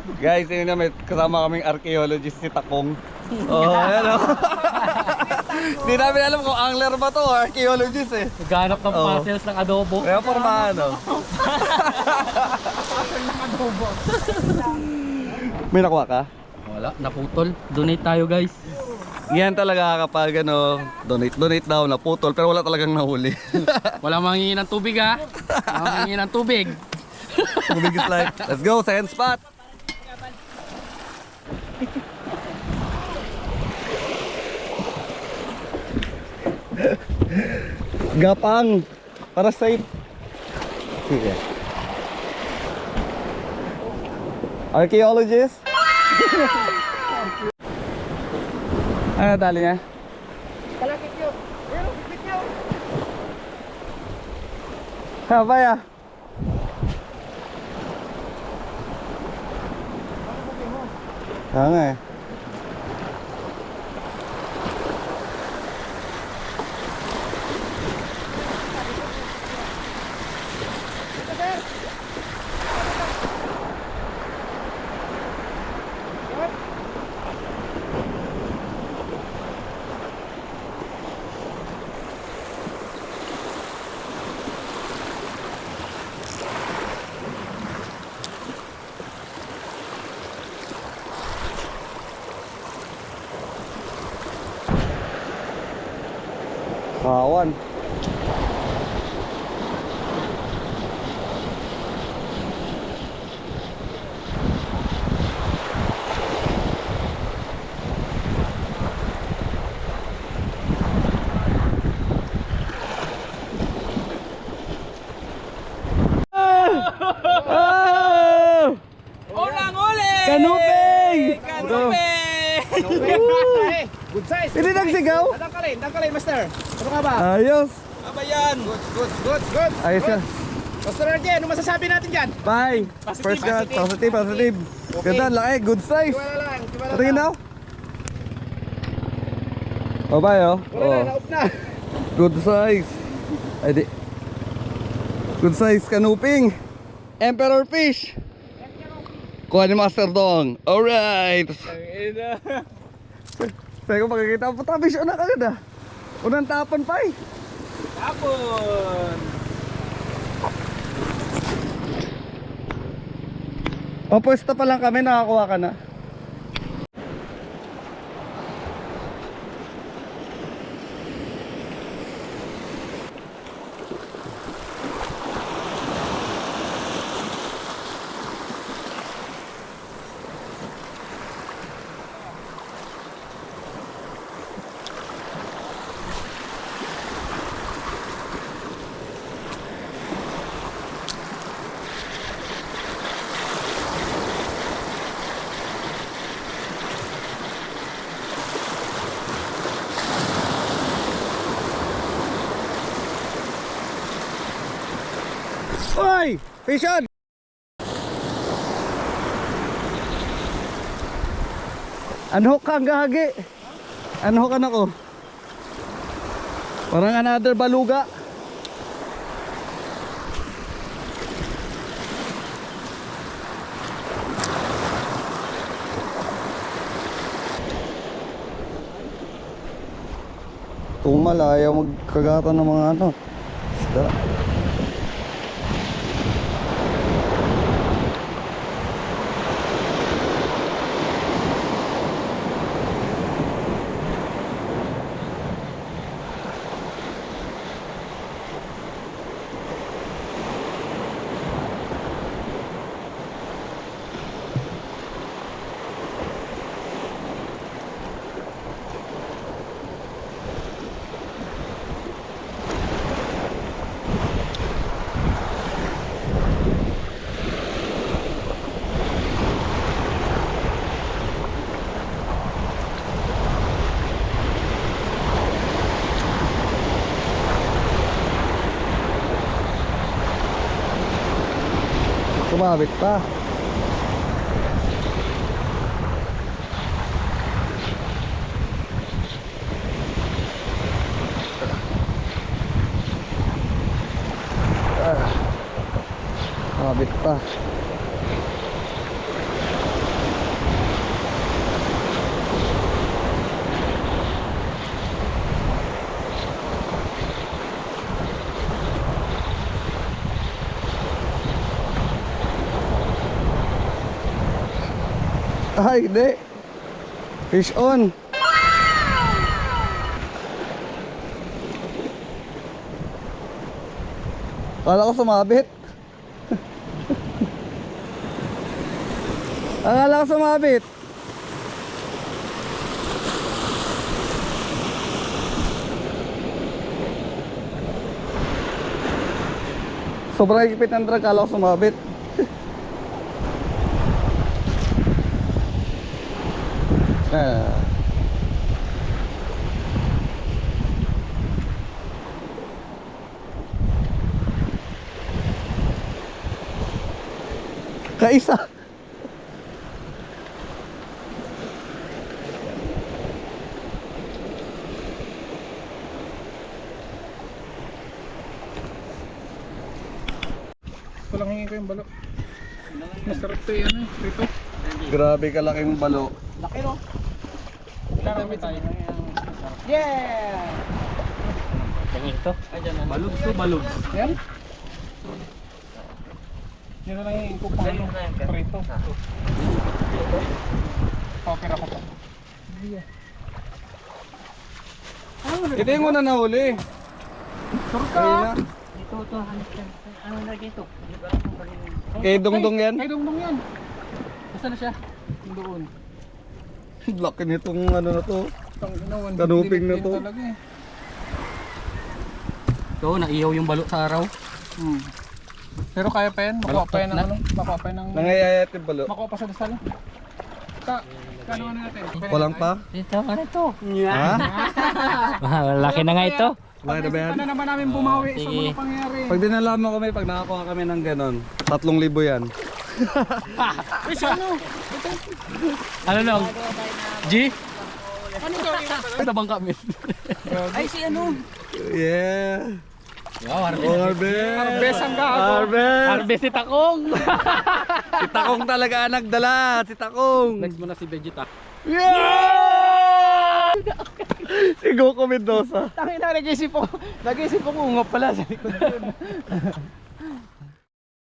Guys, yun na, may kasama kaming archaeologist si Takong. Oh, ayan o. Hindi namin alam kung angler ba to o archaeologist eh. Naghanap ng puzzles ng adobo. Kaya formahan o. May nakuha ka? Wala, naputol. Donate tayo guys. Yan talaga kapag ano, donate daw, naputol, pero wala talagang nahuli. Wala manghingi ng tubig ha. Wala manghingi ng tubig. Tubig is life. Let's go, second spot. Gapang para safe. Sige. Archaeologist. Ano tali niya? Kalakit nyo. Pero, bit nyo. Haba ya. Nga eh. Kawan. Unang uli! Kanuping! Good size. Hindi nagsigaw? Dangkalin, master. Ano ka ba? Ayos. Ano ba yan? Good. Ayos yan. Master RJ, ano masasabi natin dyan? Bye. First shot. Positive. Ganda, laki. Good size. Tiwala Patingin lang. daw. Bye oh. Wala na, naop na. Good size. Ay di. Good size kanuping. Emperor fish. Kuha ni Master Dong. Alright. Saya ko makikita po fish una kagad ah. Unang tapon pa eh. Tapon. Papuesta pa lang kami, nakakuha ka na. Oy! Fish on! Anhok ka ang gahagi. Anhok ka na ko. Parang another baluga. Tumal, ayaw magkagatan ng mga ano. Isda. Sumabit pa. Sumabit pa. Ay, hindi. Fish on. Akala ko sumabit. Akala ko sumabit. Sobrang higpit ng drag, akala ko sumabit. Ah. Kaisa. Walang hingin ko yung balo. Masarap to yan eh. Rito. Grabe kalaking balo. Laki no? Kailangan tayo. Yeah! Ito. Balog to, balog. Yan? Yan na lang yung kukuhan ng prito. Okay ako pa. Ito yung una nahuli. Sure ka? Ito. Ano na dito? Kay Dongdong yan. Ay, dungdung yan. Nasaan na siya? Doon. Laki nitong ano na to. Tanginawan. Kanuping na to. Talaga eh. Ito, naiyaw yung balot sa araw. Pero kaya pa yan? Makuha pa yan ng ano? Makuha pa yan ng... Nangayayat yung balo. Makuha pa sa dasal. Kano ano natin? Kulang pa? Ito, ano ito? Ha? Laki na nga ito. Laki na ba yan? Paano naman namin bumawi sa Sige. mga pangyayari? Pag dinala mo kami, pag nakakuha kami ng ganon, 3,000 yan. Ano lang? G? Ano gawin natin? Tabang kami. Ay, si ano? Yeah! Wow, Harvest! Harvest ang gago. Harvest! Harvest si Takong! Si Takong talaga ang nagdala! Si Takong! Next mo na si Vegeta. Yeah! Si Goku Mendoza. Tangina, nag-isip ko ungap pala sa likod yun.